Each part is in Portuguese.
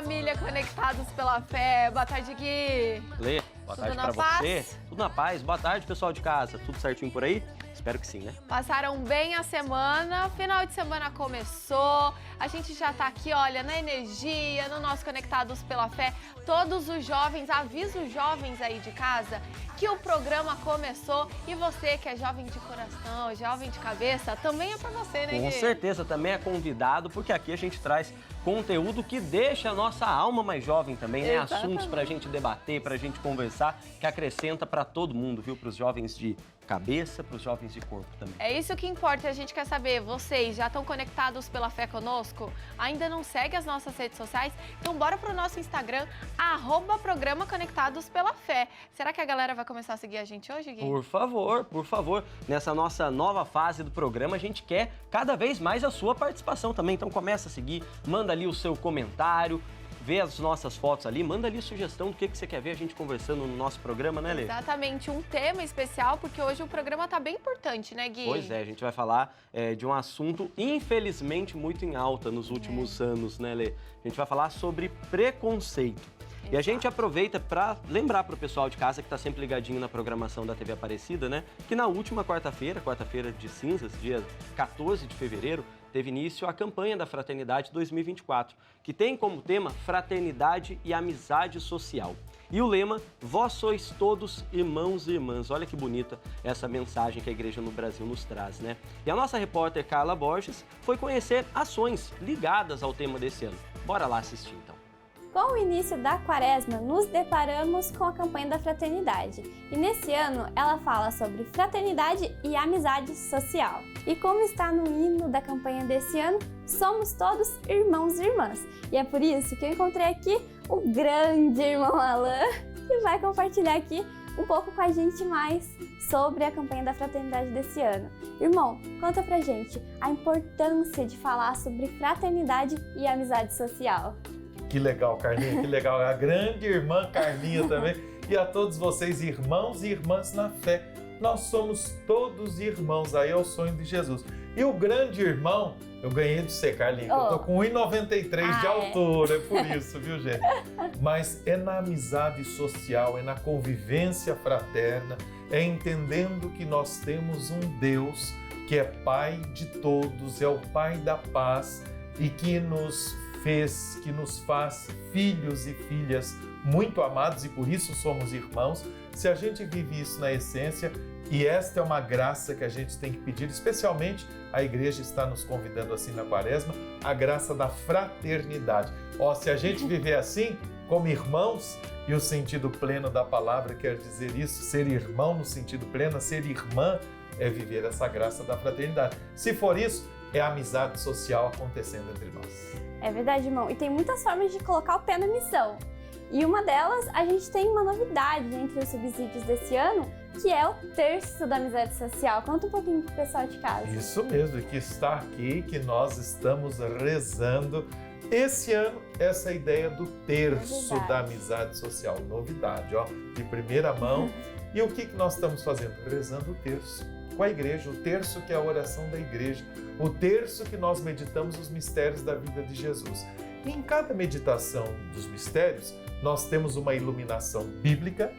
família Conectados pela Fé. Boa tarde, Gui. Lê, boa tarde pra você. Tudo na paz. Boa tarde, pessoal de casa. Tudo certinho por aí? Espero que sim, né? Passaram bem a semana, final de semana começou, a gente já tá aqui, olha, na energia, no nosso Conectados pela Fé. Todos os jovens, avisa os jovens aí de casa que o programa começou e você que é jovem de coração, jovem de cabeça, também é pra você, né, Gui? Com certeza, também é convidado, porque aqui a gente traz conteúdo que deixa a nossa alma mais jovem também, né? Exatamente. Assuntos pra gente debater, pra gente conversar, que acrescenta pra todo mundo, viu? Pros jovens de cabeça, pros jovens de corpo também. É isso que importa, a gente quer saber, vocês já estão conectados pela fé conosco? Ainda não segue as nossas redes sociais? Então bora pro nosso Instagram, @programa Conectados pela Fé. Será que a galera vai começar a seguir a gente hoje, Gui? Por favor, por favor. Nessa nossa nova fase do programa, a gente quer cada vez mais a sua participação também. Então começa a seguir, manda ali o seu comentário, vê as nossas fotos ali, manda ali a sugestão do que você quer ver a gente conversando no nosso programa, né, Lê? Exatamente, um tema especial, porque hoje o programa tá bem importante, né, Gui? Pois é, a gente vai falar de um assunto, infelizmente, muito em alta nos últimos anos, né, Lê? A gente vai falar sobre preconceito. E a gente aproveita para lembrar para o pessoal de casa que está sempre ligadinho na programação da TV Aparecida, né? Que na última quarta-feira de cinzas, dia 14 de fevereiro, teve início a campanha da Fraternidade 2024, que tem como tema Fraternidade e Amizade Social. E o lema, vós sois todos irmãos e irmãs. Olha que bonita essa mensagem que a igreja no Brasil nos traz, né? E a nossa repórter Carla Borges foi conhecer ações ligadas ao tema desse ano. Bora lá assistir, então. Com o início da Quaresma, nos deparamos com a campanha da Fraternidade. E nesse ano, ela fala sobre fraternidade e amizade social. E como está no hino da campanha desse ano, somos todos irmãos e irmãs. E é por isso que eu encontrei aqui o grande irmão Alan, que vai compartilhar aqui um pouco com a gente mais sobre a campanha da Fraternidade desse ano. Irmão, conta pra gente a importância de falar sobre fraternidade e amizade social. Que legal, Carlinha, que legal. A grande irmã Carlinha também. E a todos vocês, irmãos e irmãs na fé. Nós somos todos irmãos, aí é o sonho de Jesus. E o grande irmão, eu ganhei de você, Carlinha, eu tô com 1,93 de altura, é por isso, viu, gente? Mas é na amizade social, é na convivência fraterna, é entendendo que nós temos um Deus que é Pai de todos, é o Pai da paz e que nos faz filhos e filhas muito amados e por isso somos irmãos. Se a gente vive isso na essência, e esta é uma graça que a gente tem que pedir, especialmente a igreja está nos convidando assim na Quaresma, a graça da fraternidade. Se a gente viver assim, como irmãos, e o sentido pleno da palavra quer dizer isso, ser irmão no sentido pleno, ser irmã é viver essa graça da fraternidade. Se for isso, é a amizade social acontecendo entre nós. É verdade, irmão. E tem muitas formas de colocar o pé na missão. E uma delas, a gente tem uma novidade entre os subsídios desse ano, que é o terço da amizade social. Conta um pouquinho pro pessoal de casa. Isso mesmo, que está aqui, que nós estamos rezando esse ano, essa ideia do terço da amizade social. Novidade, de primeira mão. E o que nós estamos fazendo? Rezando o terço com a igreja, o terço que é a oração da igreja, o terço que nós meditamos os mistérios da vida de Jesus. E em cada meditação dos mistérios, nós temos uma iluminação bíblica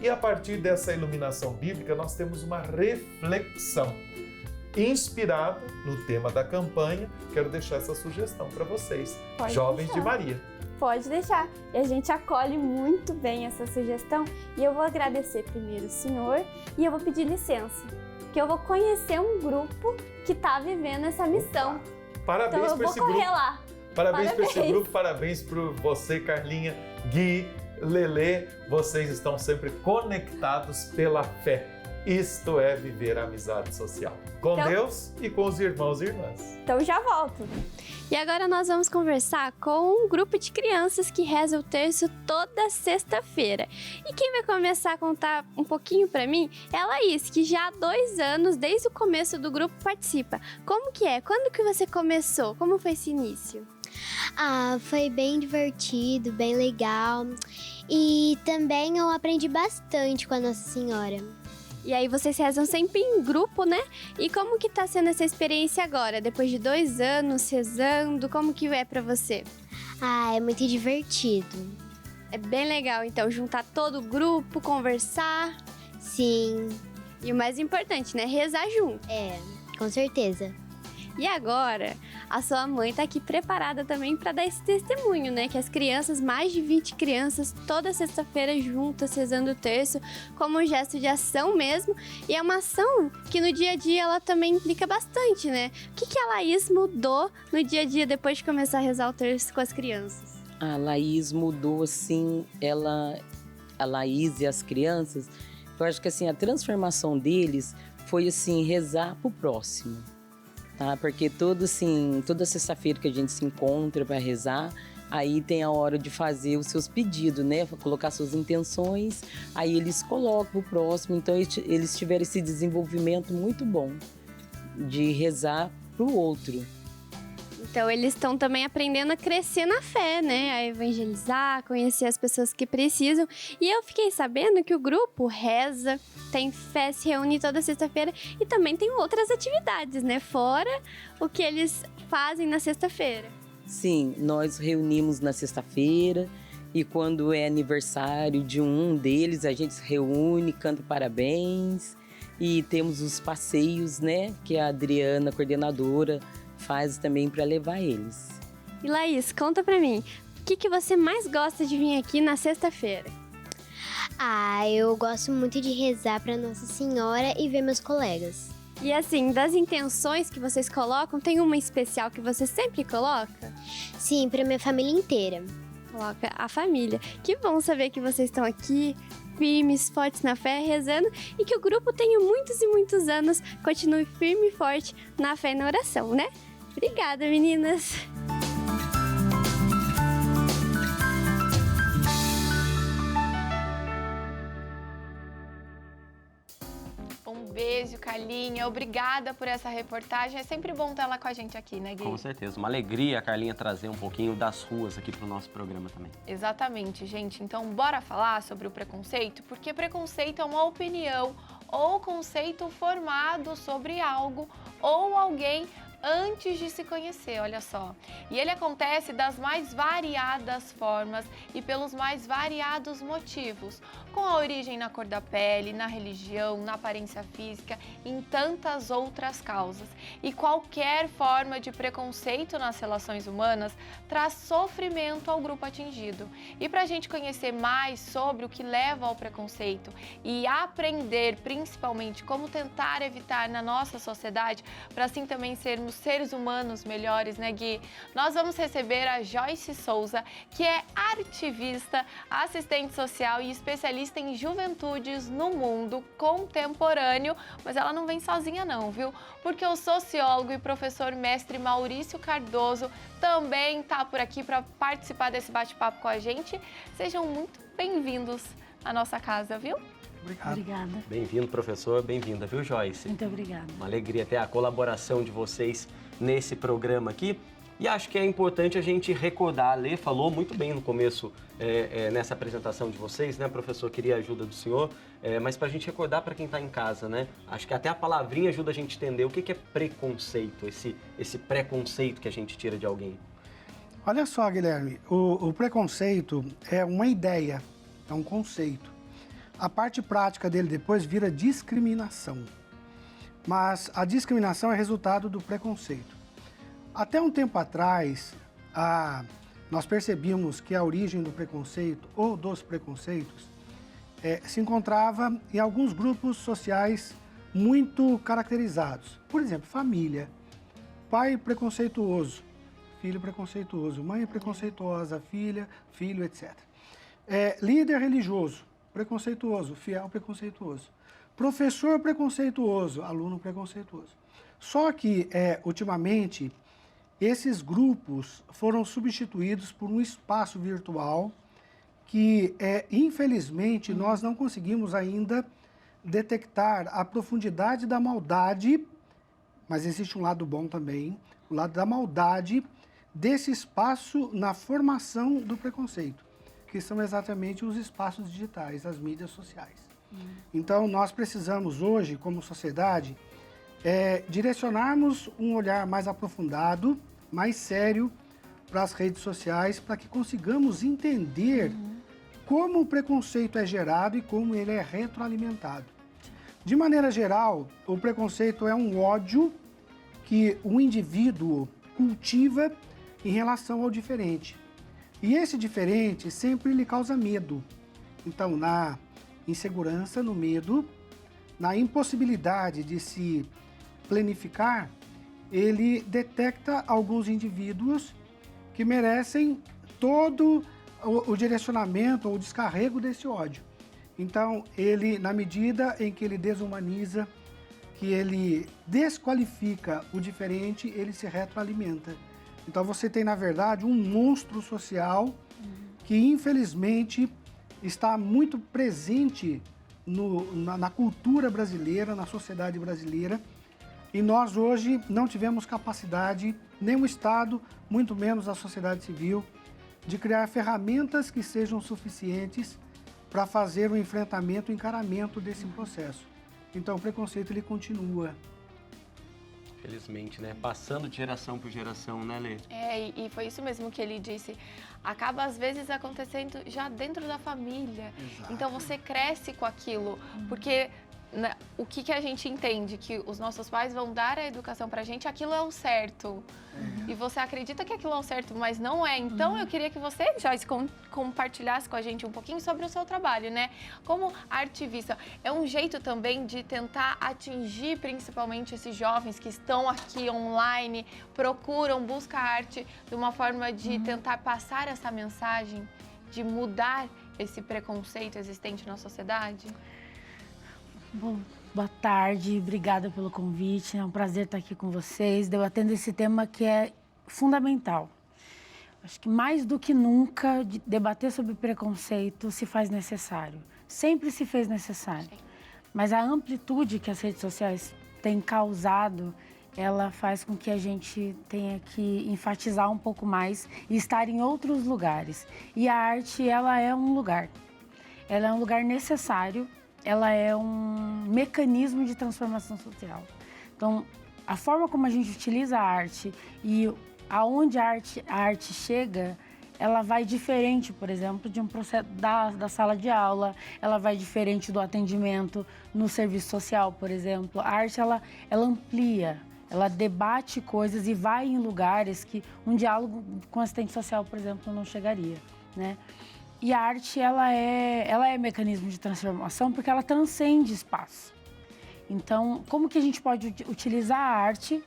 e a partir dessa iluminação bíblica nós temos uma reflexão inspirada no tema da campanha. Quero deixar essa sugestão para vocês, jovens de Maria. Pode deixar. E a gente acolhe muito bem essa sugestão e eu vou agradecer primeiro o senhor e eu vou pedir licença, porque eu vou conhecer um grupo que está vivendo essa missão. Parabéns então eu por vou esse correr grupo. lá. Parabéns por esse grupo, parabéns por você, Carlinha, Gui, Lelê. Vocês estão sempre conectados pela fé. Isto é viver a amizade social. Com Deus e com os irmãos e irmãs. Então já volto. E agora nós vamos conversar com um grupo de crianças que reza o terço toda sexta-feira. E quem vai começar a contar um pouquinho pra mim é a Laís, que já há 2 anos, desde o começo do grupo, participa. Como que é? Quando que você começou? Como foi esse início? Foi bem divertido, bem legal. E também eu aprendi bastante com a Nossa Senhora. E aí vocês rezam sempre em grupo, né? E como que tá sendo essa experiência agora? Depois de 2 anos rezando, como que é pra você? Ah, é muito divertido. É bem legal, então, juntar todo o grupo, conversar Sim, e o mais importante, né? Rezar junto. com certeza. E agora, a sua mãe tá aqui preparada também para dar esse testemunho, né? Que as crianças, mais de 20 crianças, toda sexta-feira juntas, rezando o terço, como um gesto de ação mesmo. E é uma ação que no dia a dia ela também implica bastante, né? O que a Laís mudou no dia a dia depois de começar a rezar o terço com as crianças? A Laís mudou, assim, a Laís e as crianças, eu acho que, assim, a transformação deles foi, assim, rezar pro próximo, tá? Porque toda sexta-feira que a gente se encontra para rezar, aí tem a hora de fazer os seus pedidos, né? Colocar suas intenções, aí eles colocam pro próximo, então eles tiveram esse desenvolvimento muito bom de rezar pro outro. Então, eles estão também aprendendo a crescer na fé, né? A evangelizar, conhecer as pessoas que precisam. E eu fiquei sabendo que o grupo reza, tem fé, se reúne toda sexta-feira e também tem outras atividades, né? Fora o que eles fazem na sexta-feira. Sim, nós reunimos na sexta-feira e quando é aniversário de um deles, a gente se reúne, canta parabéns e temos os passeios, né? Que a Adriana, coordenadora, faz também para levar eles. E Laís, conta pra mim, o que você mais gosta de vir aqui na sexta-feira? Ah, eu gosto muito de rezar para Nossa Senhora e ver meus colegas. E assim, das intenções que vocês colocam, tem uma especial que você sempre coloca? Sim, para minha família inteira. Coloca a família. Que bom saber que vocês estão aqui, firmes, fortes na fé, rezando, e que o grupo tenha muitos e muitos anos, continue firme e forte na fé e na oração, né? Obrigada, meninas! Um beijo, Carlinha. Obrigada por essa reportagem. É sempre bom ter ela com a gente aqui, né, Gui? Com certeza. Uma alegria a Carlinha trazer um pouquinho das ruas aqui pro nosso programa também. Exatamente, gente. Então, bora falar sobre o preconceito? Porque preconceito é uma opinião ou conceito formado sobre algo ou alguém antes de se conhecer, olha só. E ele acontece das mais variadas formas e pelos mais variados motivos, com a origem na cor da pele, na religião, na aparência física, em tantas outras causas. E qualquer forma de preconceito nas relações humanas traz sofrimento ao grupo atingido. E para a gente conhecer mais sobre o que leva ao preconceito e aprender principalmente como tentar evitar na nossa sociedade, para assim também sermos seres humanos melhores, né, Gui? Nós vamos receber a Joyce Souza, que é ativista, assistente social e especialista em juventudes no mundo contemporâneo, mas ela não vem sozinha não, viu? Porque o sociólogo e professor mestre Maurício Cardoso também está por aqui para participar desse bate-papo com a gente. Sejam muito bem-vindos à nossa casa, viu? Obrigada. Bem-vindo, professor. Bem-vinda, viu, Joyce? Muito obrigada. Uma alegria ter a colaboração de vocês nesse programa aqui. E acho que é importante a gente recordar, a Lê falou muito bem no começo, nessa apresentação de vocês, né, professor? Queria a ajuda do senhor, mas para a gente recordar para quem está em casa, né? Acho que até a palavrinha ajuda a gente a entender o que é preconceito, esse preconceito que a gente tira de alguém. Olha só, Guilherme, o preconceito é uma ideia, é um conceito. A parte prática dele depois vira discriminação. Mas a discriminação é resultado do preconceito. Até um tempo atrás, nós percebíamos que a origem do preconceito ou dos preconceitos se encontrava em alguns grupos sociais muito caracterizados. Por exemplo, família. Pai preconceituoso, filho preconceituoso, mãe preconceituosa, filho, etc. Líder religioso, preconceituoso, fiel preconceituoso. Professor preconceituoso, aluno preconceituoso. Só que, ultimamente, esses grupos foram substituídos por um espaço virtual que, infelizmente, nós não conseguimos ainda detectar a profundidade da maldade, mas existe um lado bom também, o lado da maldade desse espaço na formação do preconceito, que são exatamente os espaços digitais, as mídias sociais. Então, nós precisamos hoje, como sociedade, direcionarmos um olhar mais aprofundado, mais sério, para as redes sociais para que consigamos entender como o preconceito é gerado e como ele é retroalimentado. De maneira geral, o preconceito é um ódio que o indivíduo cultiva em relação ao diferente. E esse diferente sempre lhe causa medo. Então, na insegurança, no medo, na impossibilidade de se planificar, ele detecta alguns indivíduos que merecem todo o direcionamento ou o descarrego desse ódio. Então, ele, na medida em que ele desumaniza, que ele desqualifica o diferente, ele se retroalimenta. Então, você tem, na verdade, um monstro social que, infelizmente, está muito presente na cultura brasileira, na sociedade brasileira. E nós, hoje, não tivemos capacidade, nem o Estado, muito menos a sociedade civil, de criar ferramentas que sejam suficientes para fazer o enfrentamento, o encaramento desse processo. Então, o preconceito, ele continua. Felizmente, né? Passando de geração por geração, né, Lê? E foi isso mesmo que ele disse. Acaba, às vezes, acontecendo já dentro da família. Exato. Então, você cresce com aquilo, porque... o que a gente entende? Que os nossos pais vão dar a educação pra gente, aquilo é o certo. E você acredita que aquilo é o certo, mas não é. Então, eu queria que você, Joyce, compartilhasse com a gente um pouquinho sobre o seu trabalho, né? Como artivista, é um jeito também de tentar atingir principalmente esses jovens que estão aqui online, buscam a arte de uma forma de tentar passar essa mensagem, de mudar esse preconceito existente na sociedade? Bom, boa tarde, obrigada pelo convite, é um prazer estar aqui com vocês, debatendo esse tema que é fundamental. Acho que mais do que nunca, debater sobre preconceito se faz necessário, sempre se fez necessário. Mas a amplitude que as redes sociais têm causado, ela faz com que a gente tenha que enfatizar um pouco mais e estar em outros lugares. E a arte, ela é um lugar necessário. Ela é um mecanismo de transformação social. Então, a forma como a gente utiliza a arte e aonde a arte chega, ela vai diferente, por exemplo, de um processo da sala de aula, ela vai diferente do atendimento no serviço social, por exemplo. A arte, ela amplia, ela debate coisas e vai em lugares que um diálogo com assistente social, por exemplo, não chegaria, né? E a arte, ela é mecanismo de transformação porque ela transcende espaço. Então, como que a gente pode utilizar a arte?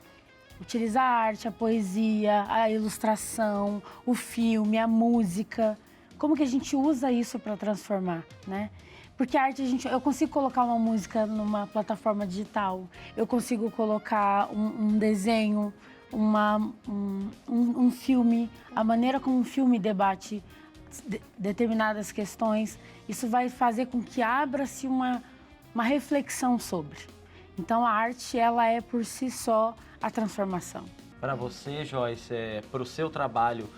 Utilizar a arte, a poesia, a ilustração, o filme, a música. Como que a gente usa isso para transformar, né? Porque a arte, eu consigo colocar uma música numa plataforma digital, eu consigo colocar um desenho, um filme, a maneira como um filme debate determinadas questões, isso vai fazer com que abra-se uma reflexão sobre. Então, a arte, ela é por si só a transformação. Para você, Joyce, para o seu trabalho,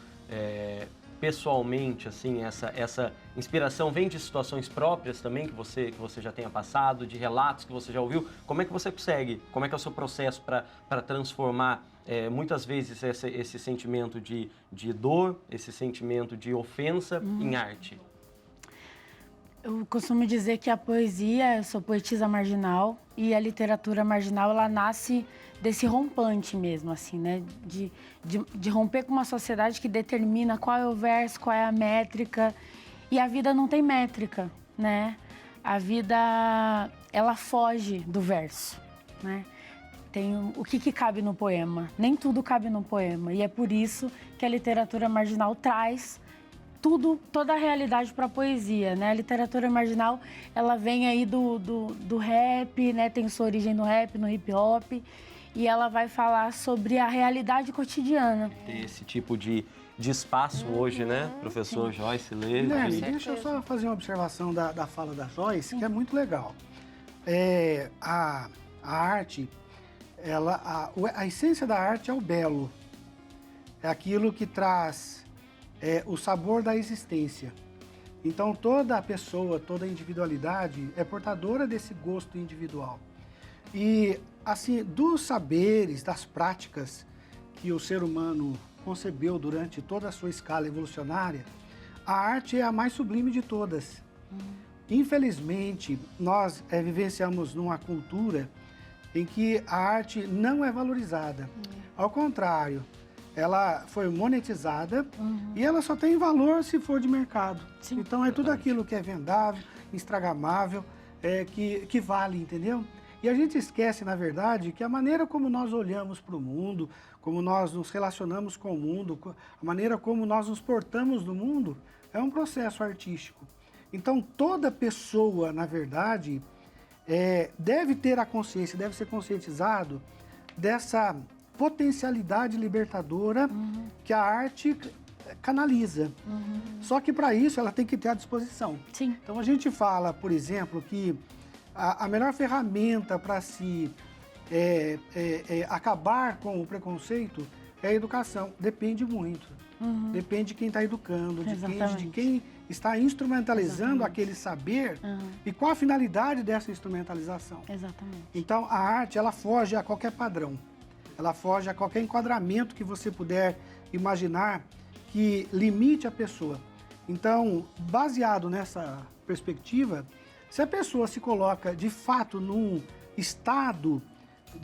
pessoalmente, assim, essa inspiração vem de situações próprias também que você já tenha passado, de relatos que você já ouviu? Como é que você consegue? Como é que é o seu processo para transformar muitas vezes esse sentimento de dor, esse sentimento de ofensa em arte? Eu costumo dizer que a poesia, eu sou poetisa marginal, e a literatura marginal, ela nasce desse rompante mesmo, assim, né? De romper com uma sociedade que determina qual é o verso, qual é a métrica, e a vida não tem métrica, né? A vida, ela foge do verso, né? Tem o que cabe no poema. Nem tudo cabe no poema. E é por isso que a literatura marginal traz toda a realidade para a poesia, né? A literatura marginal, ela vem aí do rap, né? Tem sua origem no rap, no hip hop. E ela vai falar sobre a realidade cotidiana. Ter esse tipo de espaço hoje, né? Professor Joyce, Lê. Guilherme, deixa eu só fazer uma observação da fala da Joyce, que é muito legal. A arte... a essência da arte é o belo, é aquilo que traz o sabor da existência. Então, toda pessoa, toda individualidade é portadora desse gosto individual. E, assim, dos saberes, das práticas que o ser humano concebeu durante toda a sua escala evolucionária, a arte é a mais sublime de todas. Infelizmente, nós vivenciamos numa cultura em que a arte não é valorizada. Ao contrário, ela foi monetizada e ela só tem valor se for de mercado. Sim. Então, é tudo aquilo que é vendável, instagramável, que vale, entendeu? E a gente esquece, na verdade, que a maneira como nós olhamos para o mundo, como nós nos relacionamos com o mundo, a maneira como nós nos portamos no mundo, é um processo artístico. Então, toda pessoa, na verdade, deve ter a consciência, deve ser conscientizado dessa potencialidade libertadora que a arte canaliza. Só que, para isso, ela tem que ter à disposição. Sim. Então, a gente fala, por exemplo, que a melhor ferramenta para se acabar com o preconceito é a educação. Depende muito. Depende de quem está educando, de quem está instrumentalizando aquele saber e qual a finalidade dessa instrumentalização. Exatamente. Então, a arte, ela foge a qualquer padrão. Ela foge a qualquer enquadramento que você puder imaginar que limite a pessoa. Então, baseado nessa perspectiva, se a pessoa se coloca, de fato, num estado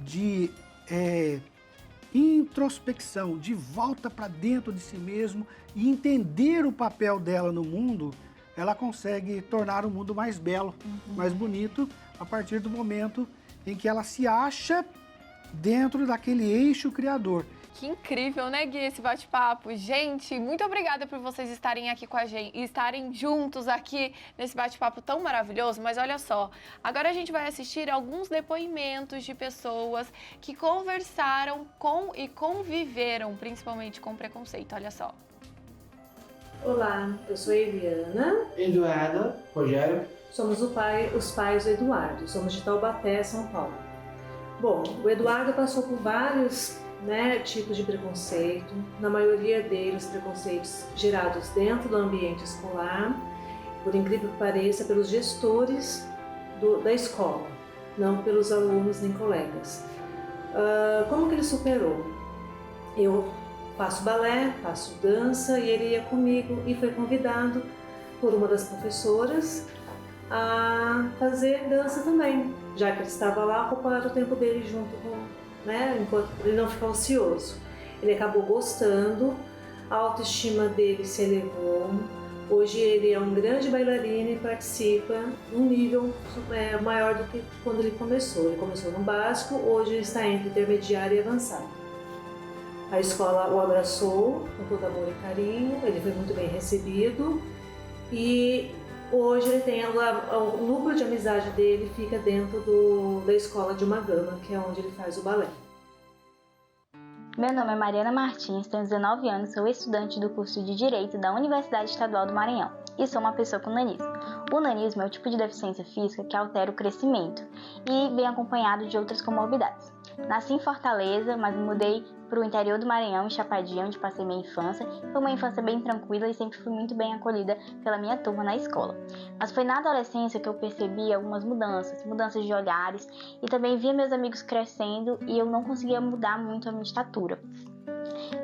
de introspecção, de volta para dentro de si mesmo e entender o papel dela no mundo, ela consegue tornar o mundo mais belo, mais bonito, a partir do momento em que ela se acha dentro daquele eixo criador. Que incrível, né, Gui, esse bate-papo. Gente, muito obrigada por vocês estarem aqui com a gente e estarem juntos aqui nesse bate-papo tão maravilhoso. Mas olha só, agora a gente vai assistir alguns depoimentos de pessoas que conversaram com e conviveram, principalmente com preconceito. Olha só. Olá, eu sou a Eliana. Eduardo, Rogério. Somos os pais do Eduardo. Somos de Taubaté, São Paulo. Bom, o Eduardo passou por vários tipos de preconceito, na maioria deles preconceitos gerados dentro do ambiente escolar, por incrível que pareça, pelos gestores da escola, não pelos alunos nem colegas. Como que ele superou? Eu faço balé, faço dança e ele ia comigo e foi convidado por uma das professoras a fazer dança também, já que ele estava lá, ocupar o tempo dele junto com, enquanto ele não ficou ocioso. Ele acabou gostando, a autoestima dele se elevou. Hoje ele é um grande bailarino e participa num nível maior do que quando ele começou. Ele começou no básico, hoje ele está entre intermediário e avançado. A escola o abraçou com todo amor e carinho, ele foi muito bem recebido e hoje ele tem o núcleo de amizade dele fica dentro da escola de uma gama, que é onde ele faz o balé. Meu nome é Mariana Martins, tenho 19 anos, sou estudante do curso de Direito da Universidade Estadual do Maranhão e sou uma pessoa com nanismo. O nanismo é o tipo de deficiência física que altera o crescimento e vem acompanhado de outras comorbidades. Nasci em Fortaleza, mas me mudei para o interior do Maranhão, em Chapadinha, onde passei minha infância. Foi uma infância bem tranquila e sempre fui muito bem acolhida pela minha turma na escola. Mas foi na adolescência que eu percebi algumas mudanças de olhares e também via meus amigos crescendo e eu não conseguia mudar muito a minha estatura.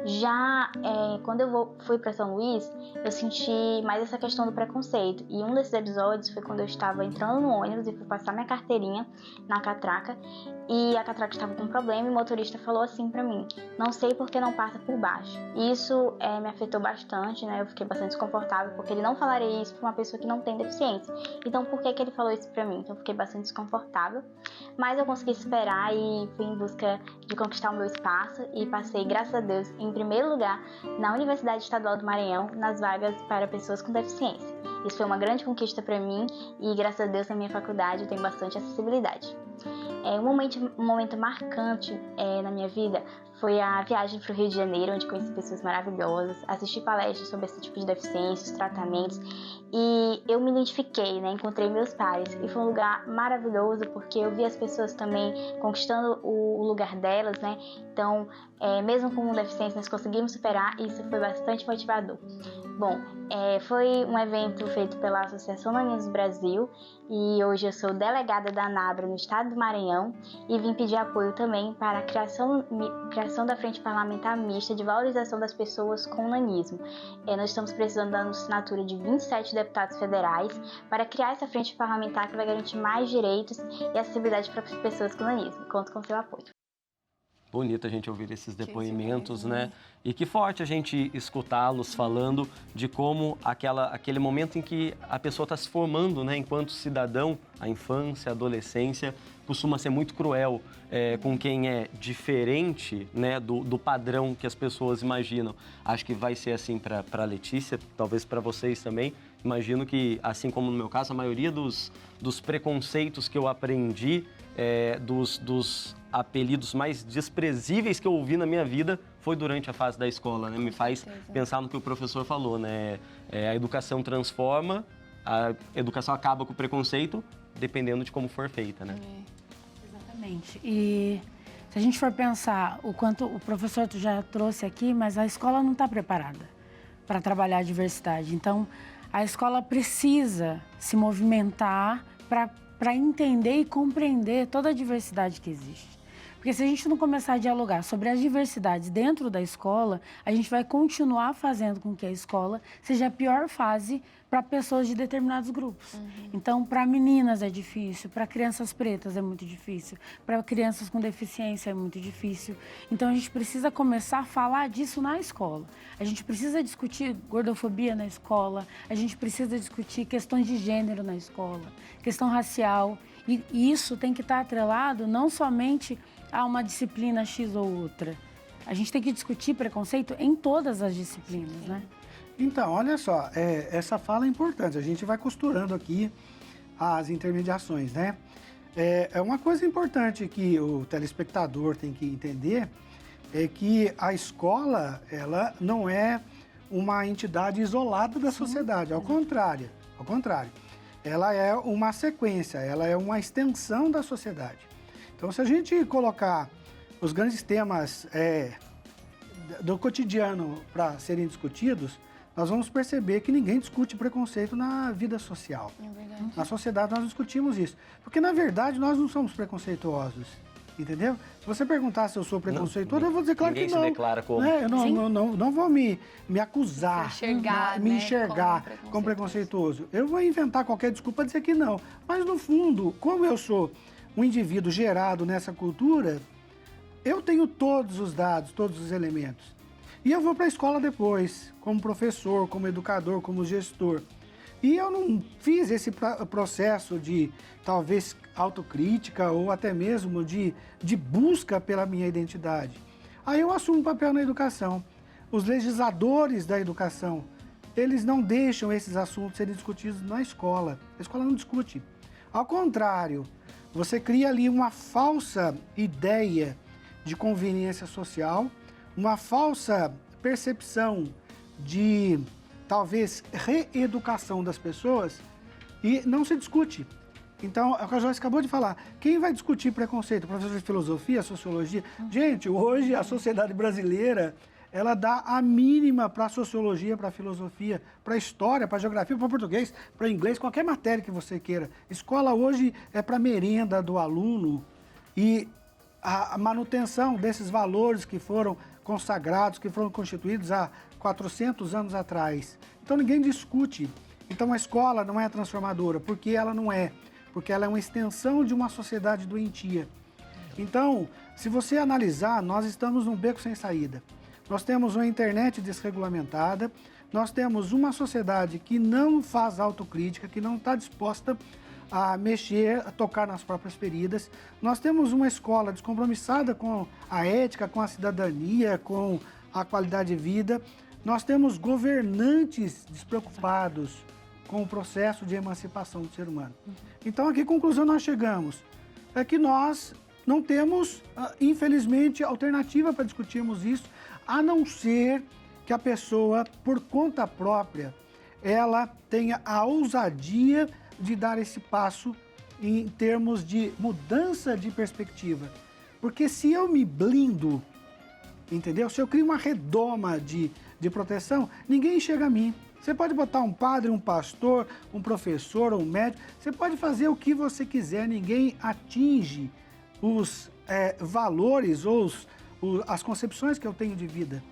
Já quando eu fui para São Luís, eu senti mais essa questão do preconceito. E um desses episódios foi quando eu estava entrando no ônibus e fui passar minha carteirinha na catraca. E a catraca estava com um problema e o motorista falou assim para mim: não sei por que não passa por baixo. E isso me afetou bastante, né? Eu fiquei bastante desconfortável, porque ele não falaria isso para uma pessoa que não tem deficiência. Então por que ele falou isso para mim? Então eu fiquei bastante desconfortável. Mas eu consegui superar e fui em busca de conquistar o meu espaço e passei, graças a Deus, em primeiro lugar na Universidade Estadual do Maranhão, nas vagas para pessoas com deficiência. Isso foi uma grande conquista para mim e, graças a Deus, na minha faculdade eu tenho bastante acessibilidade. Um momento marcante na minha vida foi a viagem para o Rio de Janeiro, onde conheci pessoas maravilhosas, assisti palestras sobre esse tipo de deficiência, os tratamentos, e eu me identifiquei, encontrei meus pares, e foi um lugar maravilhoso porque eu vi as pessoas também conquistando o lugar delas, Então, mesmo com deficiência, nós conseguimos superar e isso foi bastante motivador. Bom, foi um evento feito pela Associação Nanismo Brasil e hoje eu sou delegada da ANABRA no estado do Maranhão e vim pedir apoio também para a criação da Frente Parlamentar Mista de Valorização das Pessoas com Nanismo. Nós estamos precisando da assinatura de 27 deputados federais para criar essa frente parlamentar que vai garantir mais direitos e acessibilidade para as pessoas com nanismo. Conto com seu apoio. Bonito a gente ouvir esses depoimentos, né? E que forte a gente escutá-los falando de como aquele momento em que a pessoa está se formando, né? Enquanto cidadão, a infância, a adolescência, costuma ser muito cruel com quem é diferente, né? Do padrão que as pessoas imaginam. Acho que vai ser assim para a Letícia, talvez para vocês também. Imagino que, assim como no meu caso, a maioria dos preconceitos que eu aprendi, dos apelidos mais desprezíveis que eu ouvi na minha vida foi durante a fase da escola, né? Me faz pensar no que o professor falou, né? A educação transforma, a educação acaba com o preconceito, dependendo de como for feita, né? Exatamente. E se a gente for pensar o quanto o professor já trouxe aqui, mas a escola não está preparada para trabalhar a diversidade. Então, a escola precisa se movimentar para entender e compreender toda a diversidade que existe. Porque se a gente não começar a dialogar sobre as diversidades dentro da escola, a gente vai continuar fazendo com que a escola seja a pior fase para pessoas de determinados grupos. Então, para meninas é difícil, para crianças pretas é muito difícil, para crianças com deficiência é muito difícil. Então, a gente precisa começar a falar disso na escola. A gente precisa discutir gordofobia na escola, a gente precisa discutir questões de gênero na escola, questão racial. E isso tem que estar atrelado não somente a uma disciplina X ou outra. A gente tem que discutir preconceito em todas as disciplinas, né? Então, olha só, essa fala é importante. A gente vai costurando aqui as intermediações, né? É uma coisa importante que o telespectador tem que entender é que a escola, ela não é uma entidade isolada da sociedade, ao contrário. Ela é uma sequência, ela é uma extensão da sociedade. Então, se a gente colocar os grandes temas do cotidiano para serem discutidos, nós vamos perceber que ninguém discute preconceito na vida social. É verdade. Na sociedade nós discutimos isso. Porque, na verdade, nós não somos preconceituosos. Entendeu? Se você perguntar se eu sou preconceituoso, eu vou dizer claro que não. Ninguém se declara como. Eu não vou me acusar, me né, enxergar como preconceituoso. Eu vou inventar qualquer desculpa para dizer que não. Mas, no fundo, como eu sou um indivíduo gerado nessa cultura, eu tenho todos os dados, todos os elementos. E eu vou para a escola depois, como professor, como educador, como gestor. E eu não fiz esse processo de, talvez, autocrítica ou até mesmo de busca pela minha identidade. Aí eu assumo um papel na educação. Os legisladores da educação, eles não deixam esses assuntos serem discutidos na escola. A escola não discute. Ao contrário, você cria ali uma falsa ideia de conveniência social, uma falsa percepção de, talvez, reeducação das pessoas e não se discute. Então, é o que a Joyce acabou de falar. Quem vai discutir preconceito? Professor de filosofia, sociologia? Gente, hoje a sociedade brasileira, ela dá a mínima para a sociologia, para a filosofia, para a história, para a geografia, para o português, para o inglês, qualquer matéria que você queira. Escola hoje é para merenda do aluno e a manutenção desses valores que foram consagrados, que foram constituídos há 400 anos atrás. Então ninguém discute. Então a escola não é transformadora, porque ela não é. Porque ela é uma extensão de uma sociedade doentia. Então, se você analisar, nós estamos num beco sem saída. Nós temos uma internet desregulamentada, nós temos uma sociedade que não faz autocrítica, que não está disposta a mexer, a tocar nas próprias feridas. Nós temos uma escola descompromissada com a ética, com a cidadania, com a qualidade de vida. Nós temos governantes despreocupados com o processo de emancipação do ser humano. Então, a que conclusão nós chegamos? É que nós não temos, infelizmente, alternativa para discutirmos isso, a não ser que a pessoa, por conta própria, ela tenha a ousadia de dar esse passo em termos de mudança de perspectiva. Porque se eu me blindo entendeu? Se eu crio uma redoma de proteção, ninguém chega a mim. Você pode botar um padre, um pastor, um professor, um médico, você pode fazer o que você quiser, ninguém atinge os valores ou as concepções que eu tenho de vida.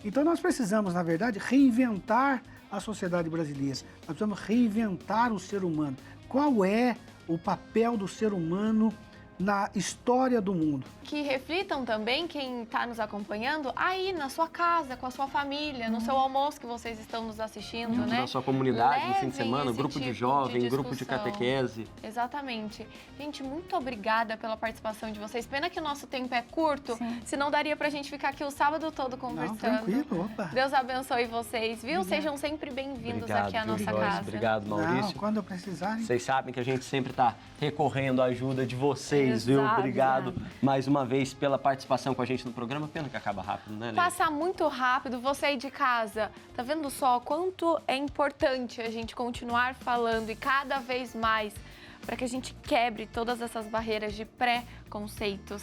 Então nós precisamos, na verdade, reinventar a sociedade brasileira. Nós precisamos reinventar o ser humano. Qual é o papel do ser humano na história do mundo? Que reflitam também quem está nos acompanhando aí na sua casa, com a sua família, no seu almoço que vocês estão nos assistindo, Junto né? na sua comunidade, no fim de Levem semana, esse grupo de tipo jovem, de grupo de discussão. catequese. Exatamente. Gente, muito obrigada pela participação de vocês. Pena que o nosso tempo é curto, Sim. senão daria pra gente ficar aqui o sábado todo Não, conversando. tranquilo, opa. Deus abençoe vocês, viu? Sejam sempre bem-vindos Obrigado, aqui à viu, nossa Joyce? casa. Obrigado, Maurício. Não, quando eu precisar, hein? Vocês sabem que a gente sempre está recorrendo à ajuda de vocês, viu? Exato. Obrigado mais uma vez pela participação com a gente no programa. Pena que acaba rápido, né, Lê? Passa muito rápido, você aí de casa, tá vendo só quanto é importante a gente continuar falando e cada vez mais para que a gente quebre todas essas barreiras de preconceitos.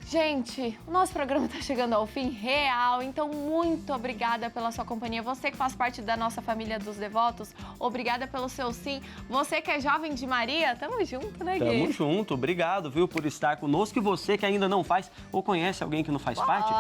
Gente, o nosso programa está chegando ao fim real, então muito obrigada pela sua companhia. Você que faz parte da nossa família dos devotos, obrigada pelo seu sim. Você que é jovem de Maria, tamo junto, né, Gui? Tamo junto, obrigado, viu, por estar conosco. E você que ainda não faz ou conhece alguém que não faz parte,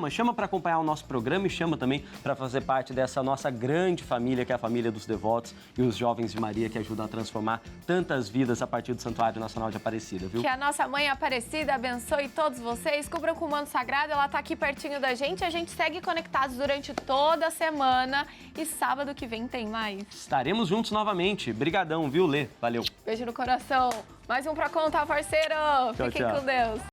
chama para acompanhar o nosso programa e chama também para fazer parte dessa nossa grande família, que é a família dos devotos e os jovens de Maria, que ajudam a transformar tantas vidas a partir do Santuário Nacional de Aparecida, viu? Que a nossa mãe Aparecida abençoe todos vocês, cubram com o manto sagrado, ela tá aqui pertinho da gente, a gente segue conectados durante toda a semana e sábado que vem tem mais. Estaremos juntos novamente. Brigadão, viu, Lê? Valeu. Beijo no coração. Mais um Pra Conta, parceiro. Tchau, Fiquem tchau. com Deus.